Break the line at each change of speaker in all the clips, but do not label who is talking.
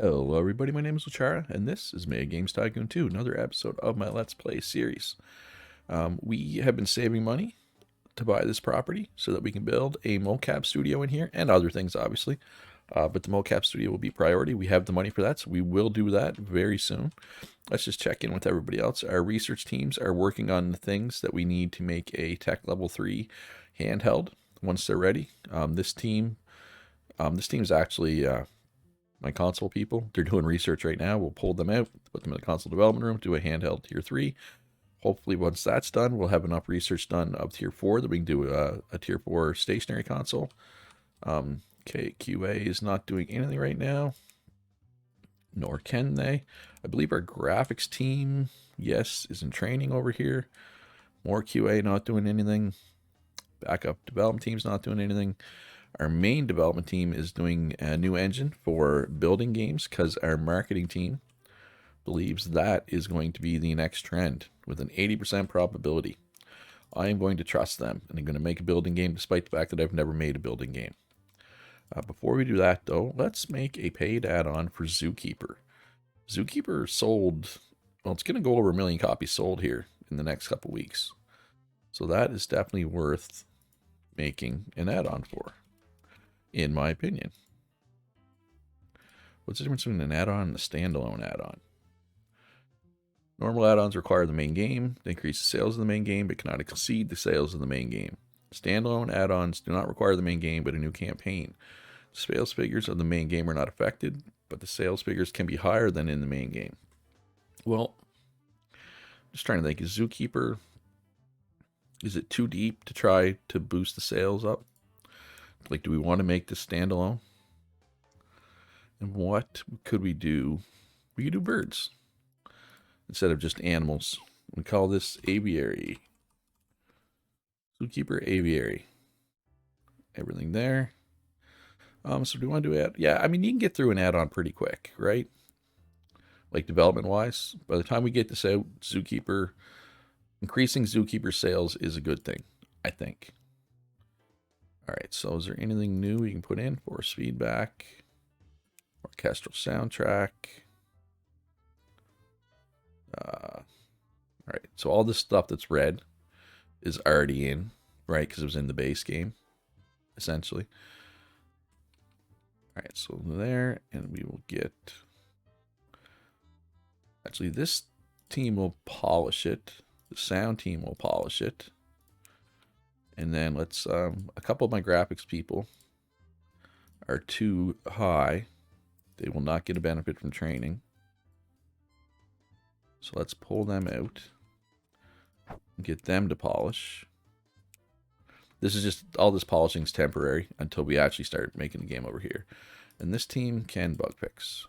Hello everybody, my name is Luchara, and this is Mega Games Tycoon 2, another episode of my Let's Play series. We have been saving money to buy this property so that we can build a mocap studio in here, and other things obviously, but the mocap studio will be priority. We have the money for that, so we will do that very soon. Let's just check in with everybody else. Our research teams are working on the things that we need to make a tech level 3 handheld once they're ready. This team is actually... my console people, they're doing research right now. We'll pull them out, put them in the console development room, do a handheld tier 3. Hopefully once that's done, we'll have enough research done of tier 4 that we can do a tier 4 stationary console. Okay, QA is not doing anything right now, nor can they. I believe our graphics team, yes, is in training over here. More QA not doing anything. Backup development team's not doing anything. Our main development team is doing a new engine for building games because our marketing team believes that is going to be the next trend with an 80% probability. I am going to trust them, and I'm going to make a building game despite the fact that I've never made a building game. Before we do that, though, let's make a paid add-on for Zookeeper. Zookeeper sold, well, it's going to go over 1 million copies sold here in the next couple weeks. So that is definitely worth making an add-on for, in my opinion. What's the difference between an add-on and a standalone add-on? Normal add-ons require the main game. They increase the sales of the main game, but cannot exceed the sales of the main game. Standalone add-ons do not require the main game, but a new campaign. The sales figures of the main game are not affected, but the sales figures can be higher than in the main game. Well, just trying to think, is Zookeeper, is it too deep to try to boost the sales up? Like, do we want to make this standalone? And what could we do? We could do birds instead of just animals. We call this aviary. Zookeeper aviary. Everything there. So do we want to do it? Yeah, I mean, you can get through an add-on pretty quick, right? Like development-wise. By the time we get this out, Zookeeper, increasing Zookeeper sales is a good thing, I think. All right, so is there anything new we can put in? Force feedback, orchestral soundtrack. All right, so all this stuff that's red is already in, right? Because it was in the base game, essentially. All right, so there, and we will get... Actually, this team will polish it. The sound team will polish it. And then let's, a couple of my graphics people are too high. They will not get a benefit from training. So let's pull them out and get them to polish. This is just, all this polishing is temporary until we actually start making the game over here. And this team can bug fix.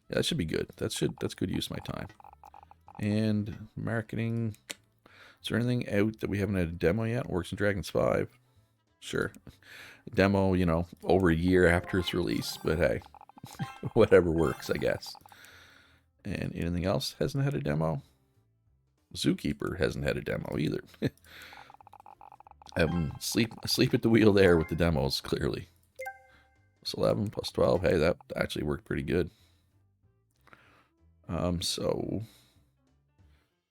Yeah, that should be good. That's good use of my time. And marketing. Is there anything out that we haven't had a demo yet? Works in Dragons 5. Sure. Demo, you know, over a year after its release. But hey, whatever works, I guess. And anything else hasn't had a demo? Zookeeper hasn't had a demo either. Sleep at the wheel there with the demos, clearly. Plus 11, plus 12. Hey, that actually worked pretty good. So...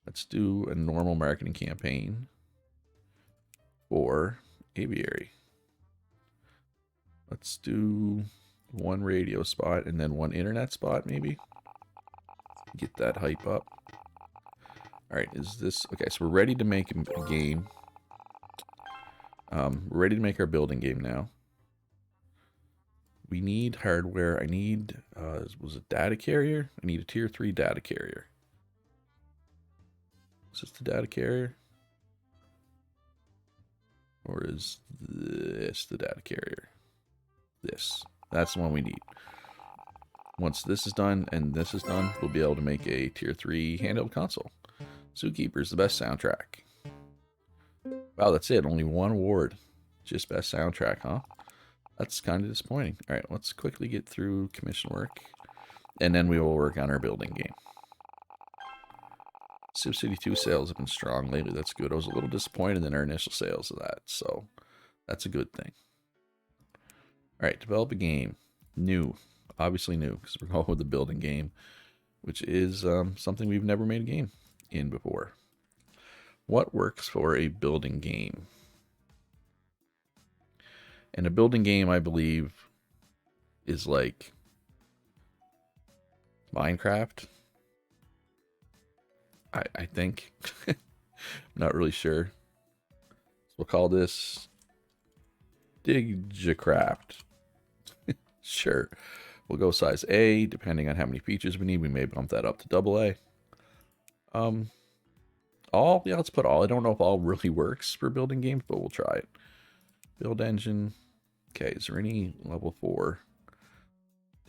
let's do a normal marketing campaign for aviary. Let's do one radio spot and then one internet spot, maybe. Get that hype up. All right, is this... okay, so we're ready to make a game. We're ready to make our building game now. We need hardware. I need... was it data carrier? I need a tier 3 data carrier. Is this the data carrier? Or is this the data carrier? This. That's the one we need. Once this is done and this is done, we'll be able to make a tier 3 handheld console. Zookeeper is the best soundtrack. Wow, that's it. Only one award. Just best soundtrack, huh? That's kind of disappointing. All right, let's quickly get through commission work. And then we will work on our building game. SimCity 2 sales have been strong lately. That's good. I was a little disappointed in our initial sales of that, so that's a good thing. All right, develop a game. New. obviously new, because we're going with the building game, which is something we've never made a game in before. What works for a building game? And a building game, I believe, is like Minecraft. I think. I'm not really sure. So we'll call this Digicraft. Sure. We'll go size A, depending on how many features we need. We may bump that up to AA. All? Yeah, let's put all. I don't know if all really works for building games, but we'll try it. Build engine. Okay, is there any level 4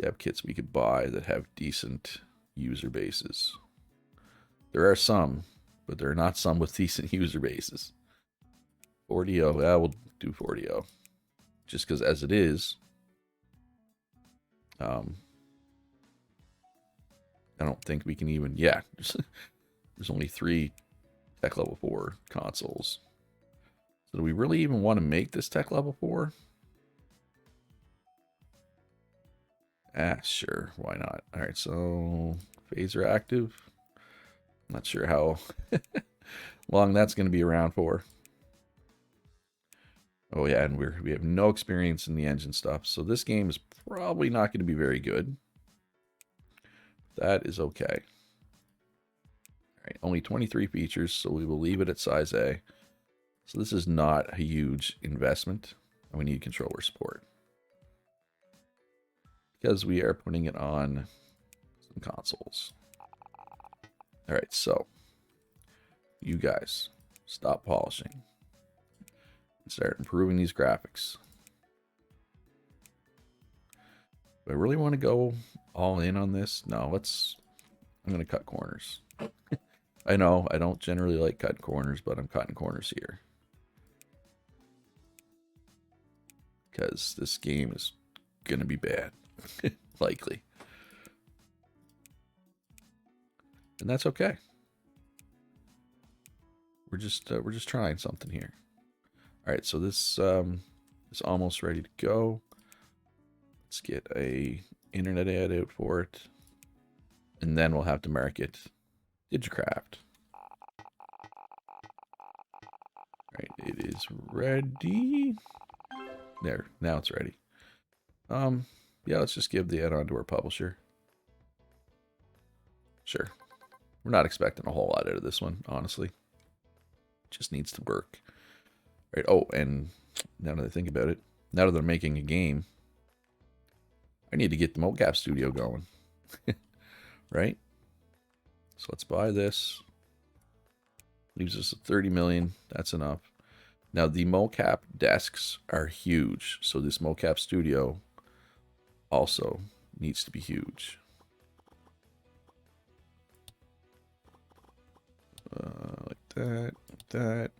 dev kits we could buy that have decent user bases? There are some, but there are not some with decent user bases. 4DO, yeah, we'll do 4DO. Just because as it is, I don't think we can even, yeah, there's only 3 tech level 4 consoles. So do we really even want to make this tech level 4? Sure, why not? All right, so phaser active. I'm not sure how long that's going to be around for. Oh yeah, and we have no experience in the engine stuff, so this game is probably not going to be very good. That is okay. All right, only 23 features, so we will leave it at size A. So this is not a huge investment, and we need controller support, because we are putting it on some consoles. All right, so you guys stop polishing and start improving these graphics. Do I really want to go all in on this? No, I'm going to cut corners. I know I don't generally like cutting corners, but I'm cutting corners here, because this game is going to be bad. Likely. And that's okay. We're just trying something here. All right, so this is almost ready to go. Let's get a internet ad out for it, and then we'll have to mark it Digicraft. All right, it is ready. There, now it's ready. Yeah, let's just give the add-on to our publisher. Sure. We're not expecting a whole lot out of this one, honestly. Just needs to work. Right. Oh, and now that I think about it, now that they're making a game, I need to get the mocap studio going. Right? So let's buy this. Leaves us 30 million. That's enough. Now the mocap desks are huge, so this mocap studio also needs to be huge. Like that, like that.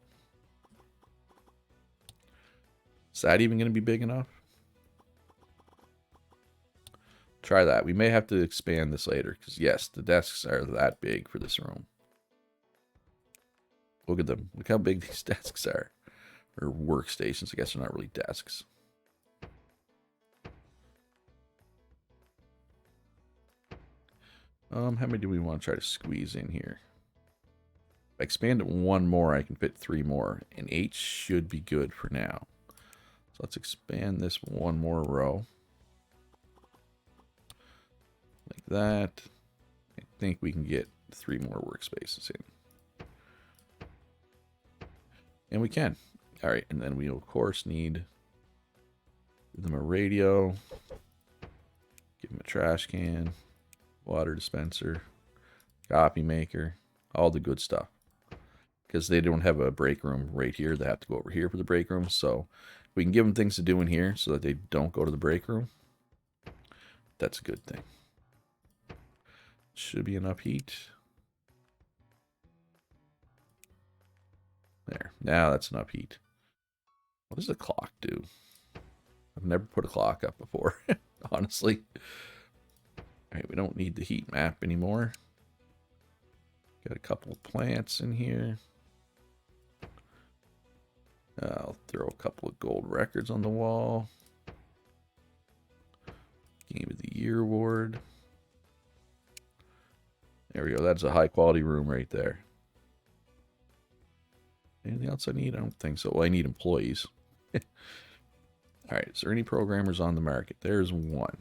Is that even going to be big enough? Try that. We may have to expand this later, because yes, the desks are that big for this room. Look at them. Look how big these desks are. Or workstations. I guess they're not really desks. How many do we want to try to squeeze in here? If I expand it one more, I can fit 3 more. And 8 should be good for now. So let's expand this one more row. Like that. I think we can get 3 more workspaces in. And we can. All right, and then we, of course, need give them a radio. Give them a trash can. Water dispenser. Copy maker. All the good stuff. Because they don't have a break room right here. They have to go over here for the break room. So we can give them things to do in here so that they don't go to the break room. That's a good thing. Should be enough heat. There. Now that's enough heat. What does the clock do? I've never put a clock up before, honestly. All right, we don't need the heat map anymore. Got a couple of plants in here. I'll throw a couple of gold records on the wall. Game of the Year award. There we go. That's a high quality room right there. Anything else I need? I don't think so. Well, I need employees. All right. Is there any programmers on the market? There's one.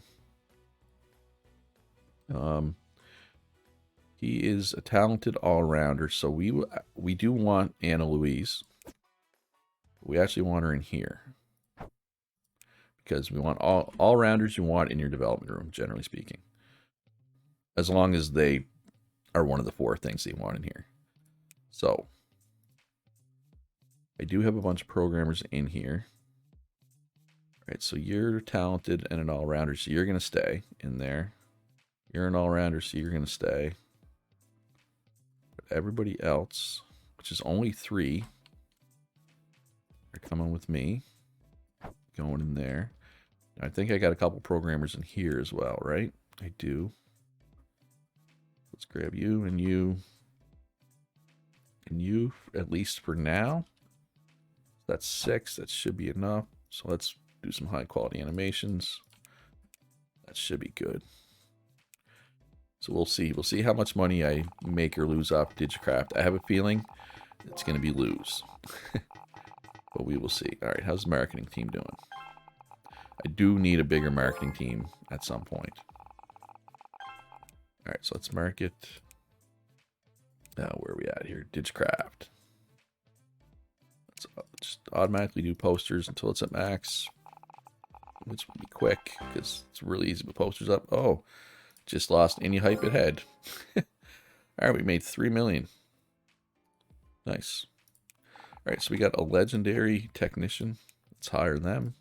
He is a talented all-rounder, so we do want Anna Louise. We actually want her in here because we want all-rounders you want in your development room, generally speaking, as long as they are one of the 4 things they want in here. So I do have a bunch of programmers in here. All right, so you're talented and an all-rounder, so you're going to stay in there. You're an all-rounder, so you're going to stay. But everybody else, which is only 3, are coming with me. Going in there. I think I got a couple programmers in here as well, right? I do. Let's grab you and you. And you, at least for now. That's 6. That should be enough. So let's do some high quality animations. That should be good. So we'll see. We'll see how much money I make or lose off Digicraft. I have a feeling it's going to be lose. But we will see. All right, how's the marketing team doing? I do need a bigger marketing team at some point. All right, so let's market. Where are we at here? Digicraft. Let's just automatically do posters until it's at max. This will be quick because it's really easy to put posters up. Oh, just lost any hype it had. All right, we made 3 million. Nice. All right, so we got a legendary technician. Let's hire them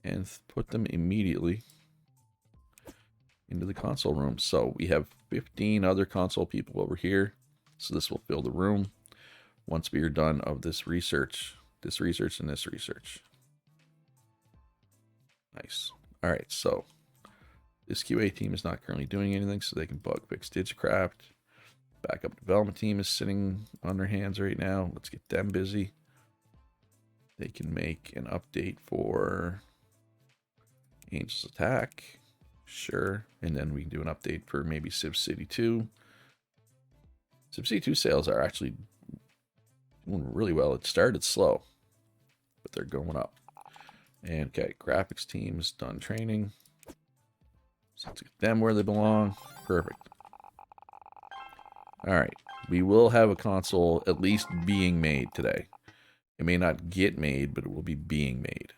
and put them immediately into the console room. So we have 15 other console people over here. So this will fill the room once we are done of this research, and this research. Nice. All right, so this QA team is not currently doing anything, so they can bug fix Digicraft. Backup development team is sitting on their hands right now. Let's get them busy. They can make an update for Angel's Attack. Sure. And then we can do an update for maybe SimCity 2. SimCity 2 sales are actually doing really well. It started slow, but they're going up. And okay, graphics team is done training. So let's get them where they belong. Perfect. All right, we will have a console at least being made today. It may not get made, but it will be being made.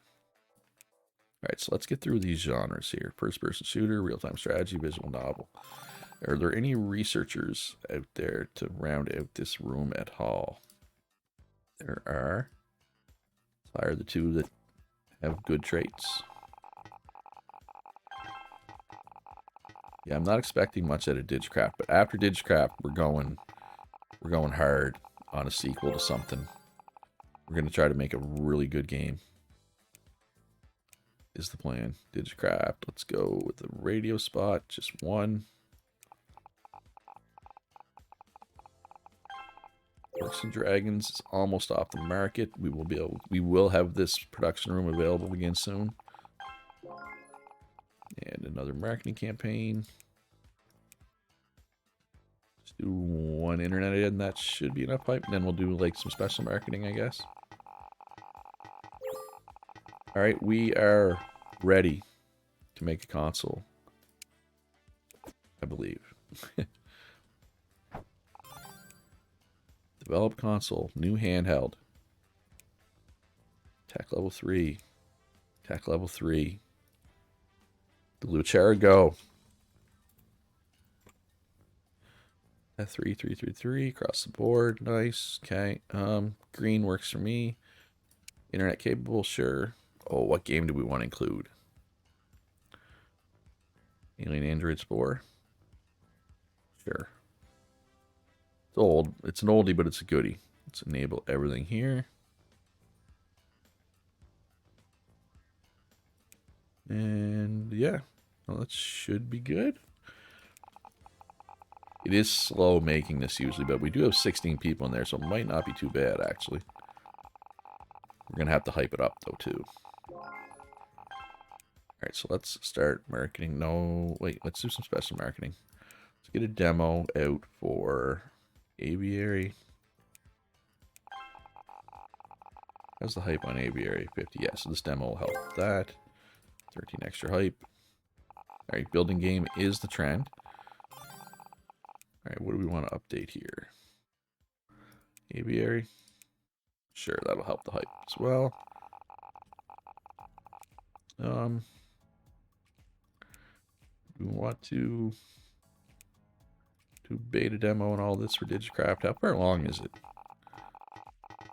All right, so let's get through these genres here. First-person shooter, real-time strategy, visual novel. Are there any researchers out there to round out this room at all? There are. Let's hire the 2 that have good traits. Yeah, I'm not expecting much out of Digicraft, but after Digicraft, we're going hard on a sequel to something. We're going to try to make a really good game. Is the plan. Digicraft, let's go with the radio spot, just 1. Orcs and Dragons is almost off the market. We will have this production room available again soon. And another marketing campaign. Just do 1 internet ad, and that should be enough hype. And then we'll do like some special marketing, I guess. All right, we are ready to make a console, I believe. Develop console, new handheld. Tech level 3. Tech level 3. The Luchera Go. F3333 across the board. Nice. Okay. Green works for me. Internet capable, sure. Oh, what game do we want to include? Alien Android Spore. Sure. It's old. It's an oldie, but it's a goodie. Let's enable everything here. And yeah, well, that should be good. It is slow making this usually, but we do have 16 people in there, so it might not be too bad, actually. We're going to have to hype it up, though, too. All right, so let's start marketing. No, wait, let's do some special marketing. Let's get a demo out for aviary. How's the hype on aviary? 50. Yeah, so this demo will help with that. 13 extra hype. All right, building game is the trend. All right, what do we want to update here? Aviary. Sure, that'll help the hype as well. We want to do beta demo and all this for Digicraft. How far along is it?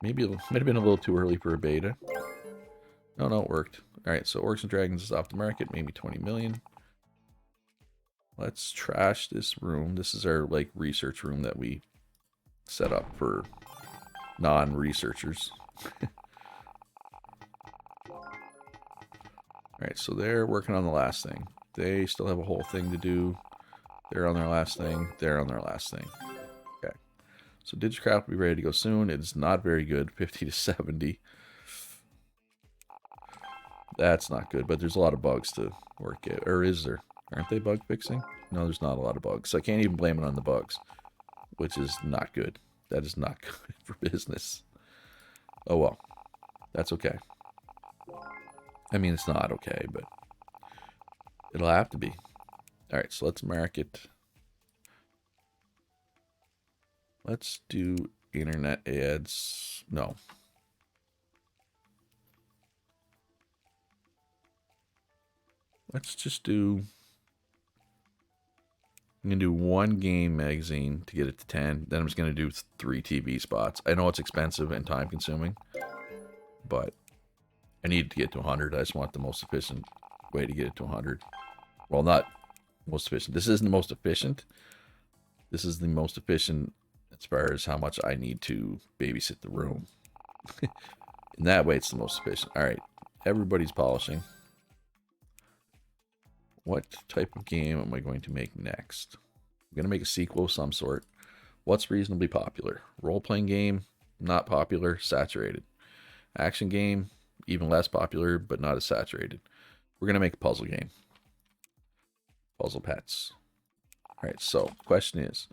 Maybe it might have been a little too early for a beta. No, it worked. All right, so Orcs and Dragons is off the market, maybe 20 million. Let's trash this room. This is our like research room that we set up for non-researchers. Alright, so they're working on the last thing. They still have a whole thing to do. They're on their last thing. They're on their last thing. Okay. So Digicraft will be ready to go soon. It's not very good. 50 to 70. That's not good, but there's a lot of bugs to work at. Or is there? Aren't they bug fixing? No, there's not a lot of bugs. So I can't even blame it on the bugs, which is not good. That is not good for business. Oh well. That's okay. I mean, it's not okay, but it'll have to be. Alright, so let's market. Let's do internet ads. No. Let's just do... I'm going to do one game magazine to get it to 10. Then I'm just going to do 3 TV spots. I know it's expensive and time consuming, but I need to get to 100. I just want the most efficient way to get it to 100. Well, not most efficient. This isn't the most efficient. This is the most efficient as far as how much I need to babysit the room. In that way, it's the most efficient. All right, everybody's polishing. What type of game am I going to make next? I'm going to make a sequel of some sort. What's reasonably popular? Role-playing game, not popular, saturated. Action game, even less popular, but not as saturated. We're going to make a puzzle game. Puzzle pets. All right, so the question is,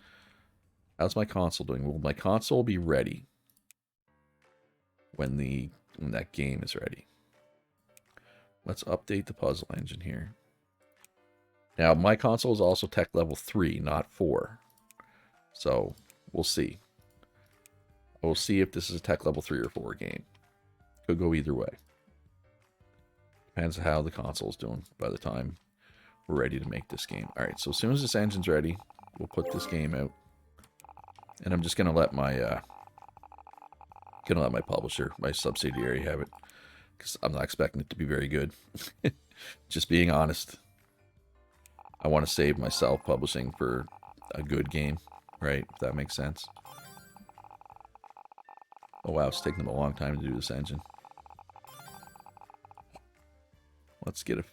how's my console doing? Will my console be ready when that game is ready? Let's update the puzzle engine here. Now, my console is also tech level 3, not 4. So, we'll see. We'll see if this is a tech level 3 or 4 game. Could go either way. Depends on how the console is doing by the time we're ready to make this game. Alright, so as soon as this engine's ready, we'll put this game out. And I'm just going to let my publisher, my subsidiary, have it. Because I'm not expecting it to be very good. Just being honest. I want to save myself publishing for a good game, right? If that makes sense. Oh wow, it's taking them a long time to do this engine. Let's get a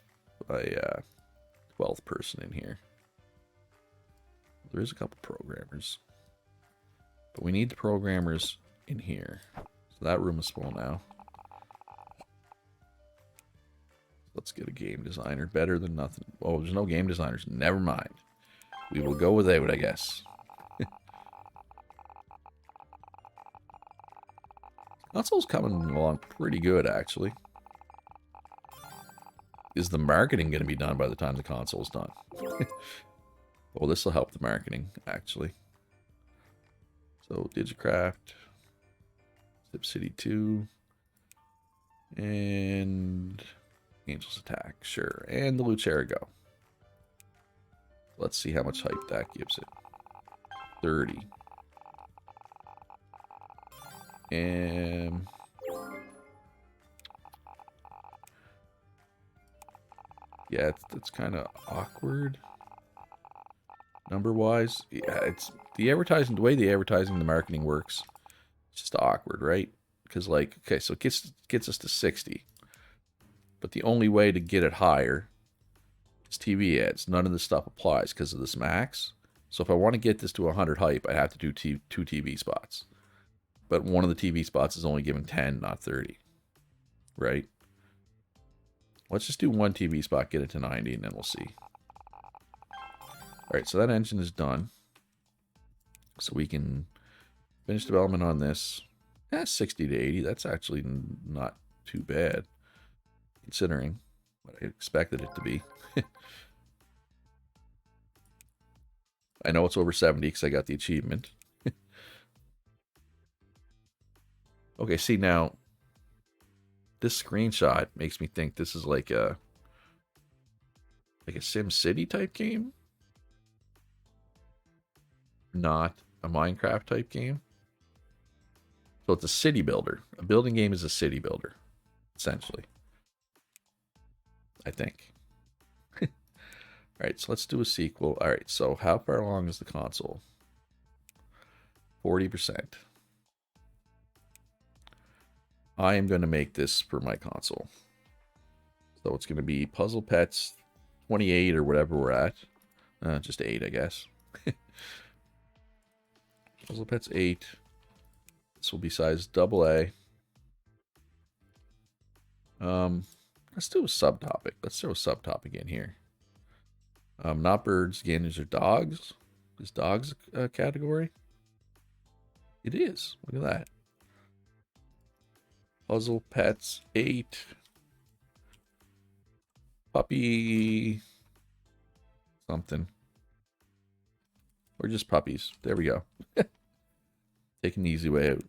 12th person in here. There is a couple programmers. But we need the programmers in here. So that room is full now. Let's get a game designer. Better than nothing. Oh, there's no game designers. Never mind. We will go without, I guess. Console's coming along pretty good, actually. Is the marketing going to be done by the time the console's done? Well, this will help the marketing, actually. So, Digicraft. Zip City 2. And... Angel's Attack, sure. And the Lucherigo. Let's see how much hype that gives it. 30. And... yeah, it's kind of awkward. Number-wise. Yeah, it's... the advertising, the way the advertising, the marketing works, it's just awkward, right? Because, like, okay, so it gets us to 60. But the only way to get it higher is TV ads. None of this stuff applies because of this max. So if I want to get this to 100 hype, I'd have to do 2 TV spots. But one of the TV spots is only given 10, not 30. Right? Let's just do one TV spot, get it to 90, and then we'll see. All right, so that engine is done. So we can finish development on this. 60 to 80. That's actually not too bad, considering what I expected it to be. I know it's over 70 because I got the achievement. Okay, see now, this screenshot makes me think this is like a Sim City type game, not a Minecraft type game. So it's a city builder. A building game is a city builder, essentially. I think. All right, so let's do a sequel. All right, so how far along is the console? 40%. I am going to make this for my console. So it's going to be Puzzle Pets 28 or whatever we're at. Just 8, I guess. Puzzle Pets 8. This will be size AA. Let's do a subtopic. Let's throw a subtopic in here. Not birds. Again, these are dogs. Is dogs a category? It is. Look at that. Puzzle Pets 8. Puppy something. Or just puppies. There we go. Taking the easy way out.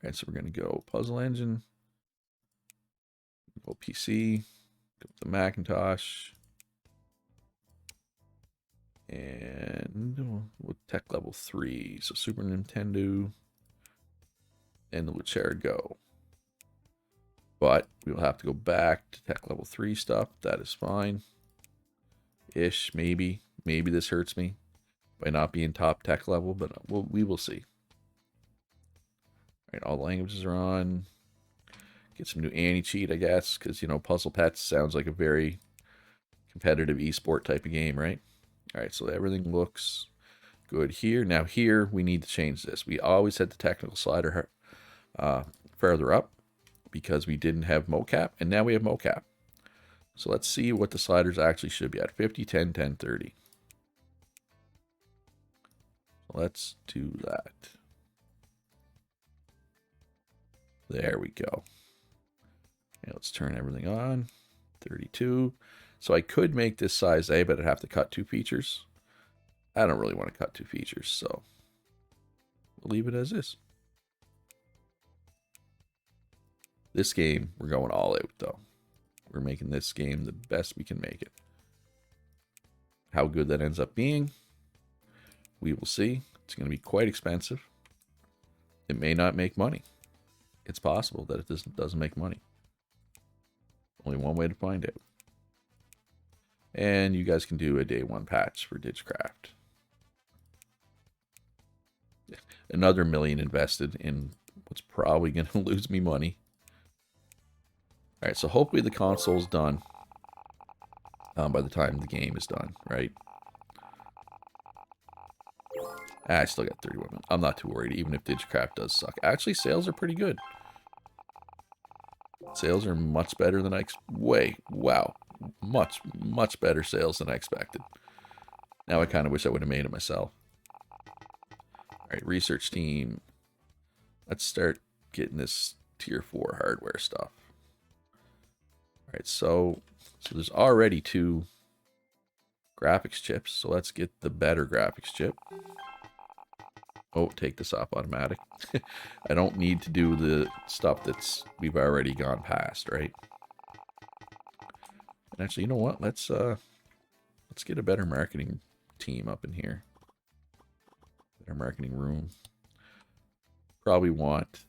Alright, so we're going to go Puzzle Engine. Go PC. Go to Macintosh. And with Tech Level 3. So Super Nintendo. And the Luchera Go. But we'll have to go back to Tech Level 3 stuff. That is fine. Ish, maybe. Maybe this hurts me by not being top tech level, but we will see. All right, all the languages are on. Get some new anti-cheat, I guess, because, you know, Puzzle Pets sounds like a very competitive esport type of game, right? All right, so everything looks good here. Now here, we need to change this. We always had the technical slider further up because we didn't have mocap, and now we have mocap. So let's see what the sliders actually should be at. 50, 10, 10, 30. Let's do that. There we go. And let's turn everything on. 32. So I could make this size A, but I'd have to cut 2 features. I don't really want to cut 2 features, so we'll leave it as is. This game, we're going all out, though. We're making this game the best we can make it. How good that ends up being, we will see. It's going to be quite expensive. It may not make money. It's possible that it doesn't make money. Only one way to find out. And you guys can do a day 1 patch for Digicraft. Another $1 million invested in what's probably going to lose me money. All right, so hopefully the console's done by the time the game is done, right? I still got 31 minutes. I'm not too worried, even if Digicraft does suck. Actually, sales are pretty good. Sales are much better than wow. Much better sales than I expected. Now I kind of wish I would have made it myself. All right, research team. Let's start getting this tier 4 hardware stuff. All right, so there's already 2 graphics chips. So let's get the better graphics chip. Oh, take this off automatic. I don't need to do the stuff we've already gone past, right? And actually, you know what? Let's get a better marketing team up in here. Better marketing room. Probably want,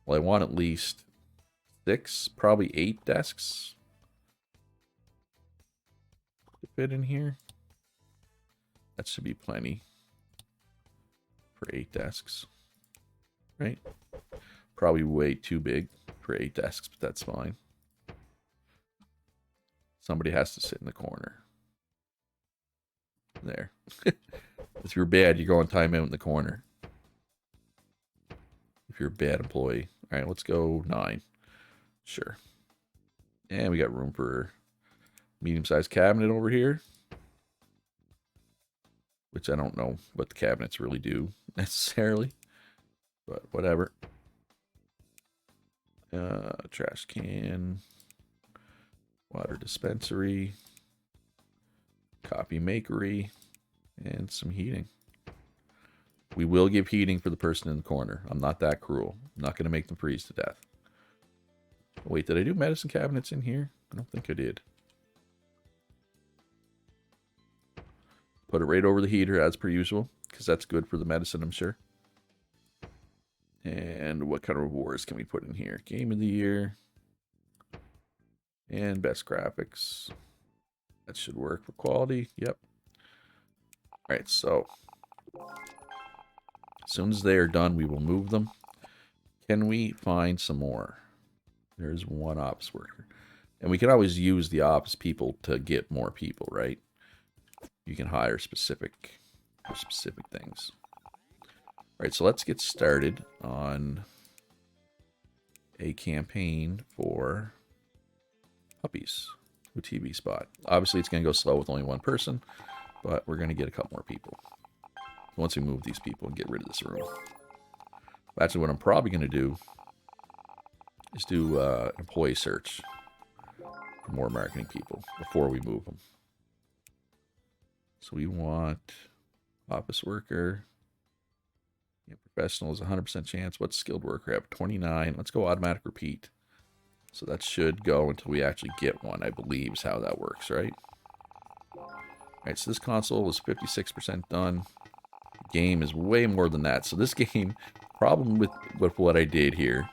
well, I want at least 6, probably 8 desks to fit in here. That should be plenty. 8 desks, right? Probably way too big for 8 desks, but that's fine. Somebody has to sit in the corner. There. If you're bad, you're going timeout in the corner. If you're a bad employee. All right, let's go 9. Sure. And we got room for medium-sized cabinet over here, which I don't know what the cabinets really do necessarily, but whatever. Trash can, water dispensary, coffee makery, and some heating. We will give heating for the person in the corner. I'm not that cruel. I'm not going to make them freeze to death. Wait, did I do medicine cabinets in here? I don't think I did. Put it right over the heater as per usual, because that's good for the medicine, I'm sure. And what kind of rewards can we put in here? Game of the year. And best graphics. That should work for quality. Yep. Alright, so as soon as they are done, we will move them. Can we find some more? There's one ops worker. And we can always use the ops people to get more people, right? You can hire specific things. Alright, so let's get started on a campaign for puppies with TV spot. Obviously, it's going to go slow with only one person, but we're going to get a couple more people once we move these people and get rid of this room. Actually, what I'm probably going to do is do employee search for more marketing people before we move them. So we want office worker. Yeah, professional is 100% chance. What's skilled worker have? 29. Let's go automatic repeat. So that should go until we actually get one, I believe is how that works, right? Alright, so this console was 56% done. The game is way more than that. So this game, problem with what I did here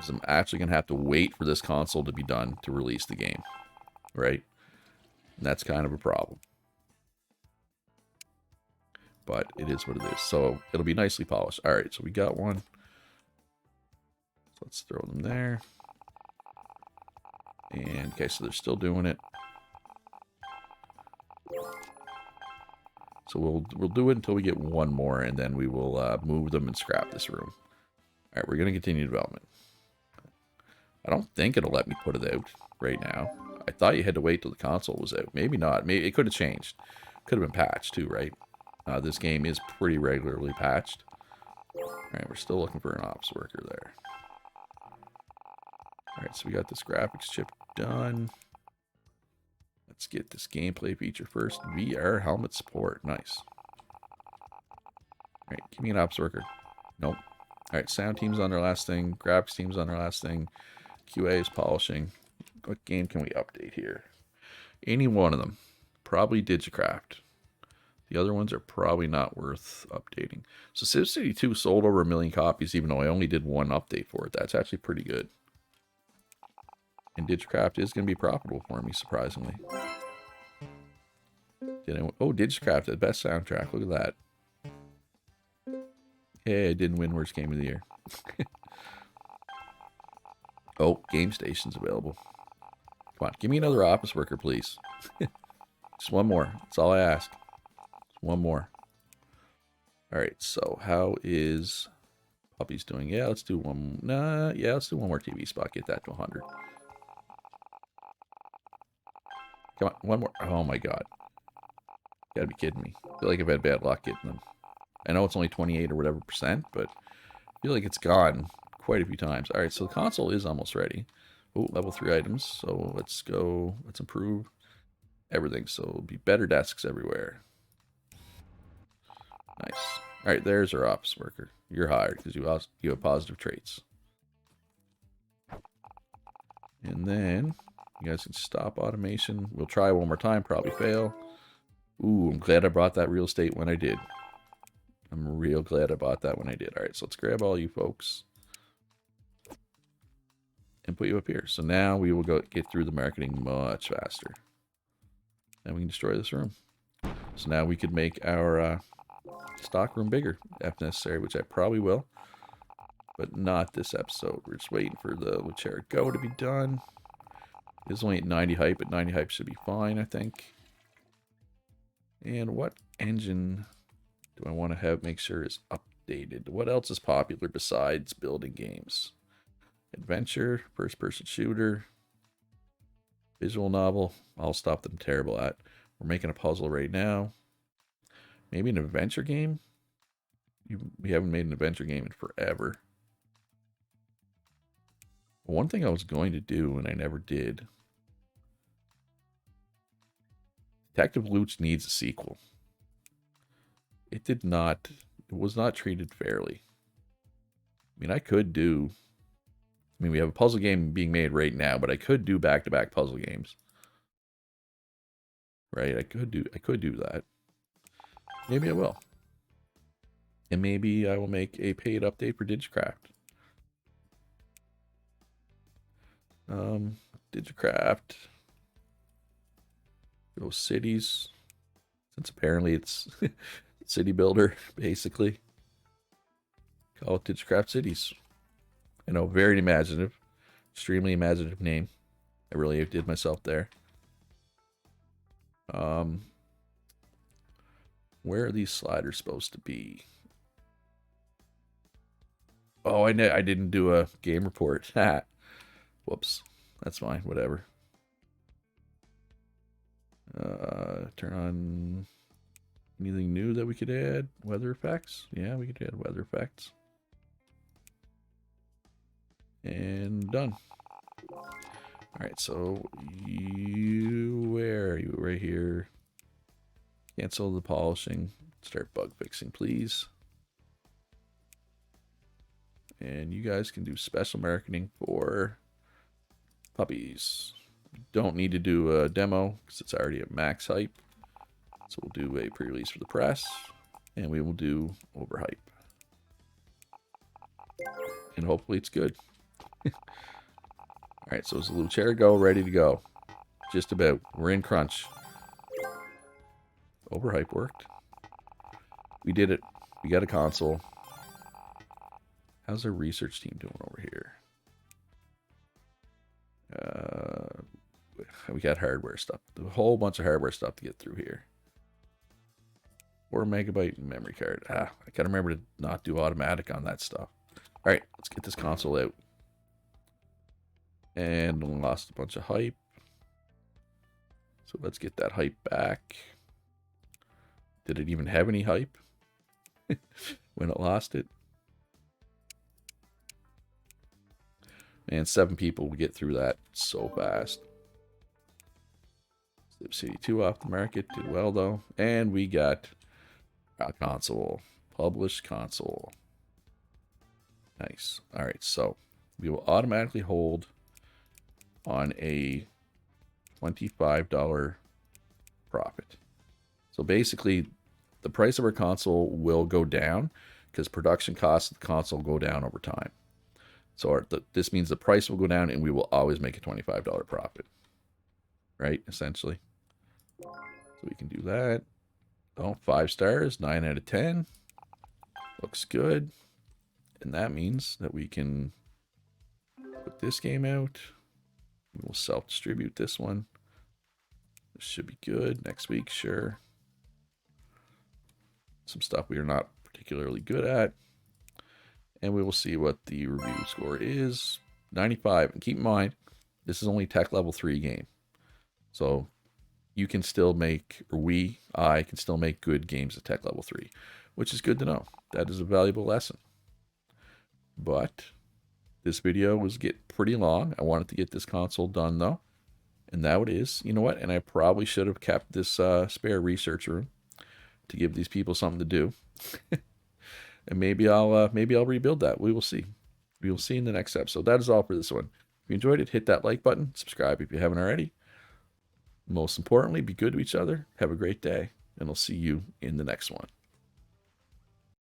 is I'm actually going to have to wait for this console to be done to release the game, right? And that's kind of a problem. But it is what it is. So it'll be nicely polished. Alright, so we got one. So let's throw them there. And, okay, so they're still doing it. So we'll do it until we get one more, and then we will move them and scrap this room. Alright, we're going to continue development. I don't think it'll let me put it out right now. I thought you had to wait till the console was out. Maybe not. Maybe it could have changed. Could have been patched too, right? This game is pretty regularly patched. Alright, we're still looking for an ops worker there. Alright, so we got this graphics chip done. Let's get this gameplay feature first. VR helmet support. Nice. Alright, give me an ops worker. Nope. Alright, sound team's on their last thing. Graphics team's on their last thing. QA is polishing. What game can we update here? Any one of them. Probably Digicraft. The other ones are probably not worth updating. So SimCity 2 sold over 1 million copies, even though I only did one update for it. That's actually pretty good. And Digicraft is going to be profitable for me, surprisingly. Oh, Digicraft, the best soundtrack. Look at that. Hey, I didn't win worst game of the year. Oh, Game Station's available. Come on, give me another office worker, please. Just one more. That's all I ask. Just one more. Alright, so how is Puppies doing? Yeah, let's do one. Nah, yeah, let's do one more TV spot. Get that to 100. Come on, one more. Oh my god. You gotta be kidding me. I feel like I've had bad luck getting them. I know it's only 28 or whatever %, but I feel like it's gone quite a few times. Alright, so the console is almost ready. Oh, level 3 items. So let's go. Let's improve everything. So it'll be better desks everywhere. Nice. Alright, there's our office worker. You're hired because you have positive traits. And then you guys can stop automation. We'll try one more time, probably fail. Ooh, I'm glad I bought that real estate when I did. I'm real glad I bought that when I did. Alright, so let's grab all you folks and put you up here. So now we will get through the marketing much faster. And we can destroy this room. So now we could make our stock room bigger if necessary, which I probably will. But not this episode. We're just waiting for the Luchera Go to be done. It's only at 90 hype, but 90 hype should be fine, I think. And what engine do I want to make sure is updated? What else is popular besides building games? Adventure, first-person shooter, visual novel, all stuff that I'm terrible at. We're making a puzzle right now. Maybe an adventure game? We haven't made an adventure game in forever. One thing I was going to do, and I never did. Detective Looch needs a sequel. It did not, it was not treated fairly. I mean, we have a puzzle game being made right now, but I could do back-to-back puzzle games. Right? I could do that. Maybe I will. And maybe I will make a paid update for Digicraft. Digicraft. Go cities. Since apparently it's city builder, basically. Call it Digicraft Cities. I know, very imaginative. Extremely imaginative name. I really did myself there. Where are these sliders supposed to be? Oh, I didn't do a game report. Whoops. That's fine. Whatever. Turn on anything new that we could add. Weather effects. Yeah, we could add weather effects. And done. Alright, so where are you? Right here. Cancel the polishing. Start bug fixing, please. And you guys can do special marketing for puppies. Don't need to do a demo because it's already at max hype. So we'll do a pre-release for the press. And we will do overhype. And hopefully it's good. Alright, so it's a little chair go, ready to go. Just about. We're in crunch. Overhype worked. We did it. We got a console. How's our research team doing over here? We got hardware stuff. A whole bunch of hardware stuff to get through here. 4 megabyte memory card. I gotta remember to not do automatic on that stuff. Alright, let's get this console out. And lost a bunch of hype. So let's get that hype back. Did it even have any hype when it lost it? Man, 7 people will get through that so fast. City 2 off the market. Did well, though. And we got a console. Published console. Nice. Alright, so we will automatically hold on a $25 profit. So basically, the price of our console will go down because production costs of the console go down over time. So this means the price will go down and we will always make a $25 profit. Right, essentially. So we can do that. Oh, 5 stars, 9 out of 10. Looks good. And that means that we can put this game out. We will self-distribute this one. This should be good. Next week, sure. Some stuff we are not particularly good at. And we will see what the review score is. 95. And keep in mind, this is only Tech Level 3 game. So you can still make, or I can still make good games at Tech Level 3. Which is good to know. That is a valuable lesson. But this video was getting pretty long. I wanted to get this console done, though. And now it is. You know what? And I probably should have kept this spare research room to give these people something to do. And maybe I'll rebuild that. We will see. We will see in the next episode. That is all for this one. If you enjoyed it, hit that like button. Subscribe if you haven't already. Most importantly, be good to each other. Have a great day. And I'll see you in the next one.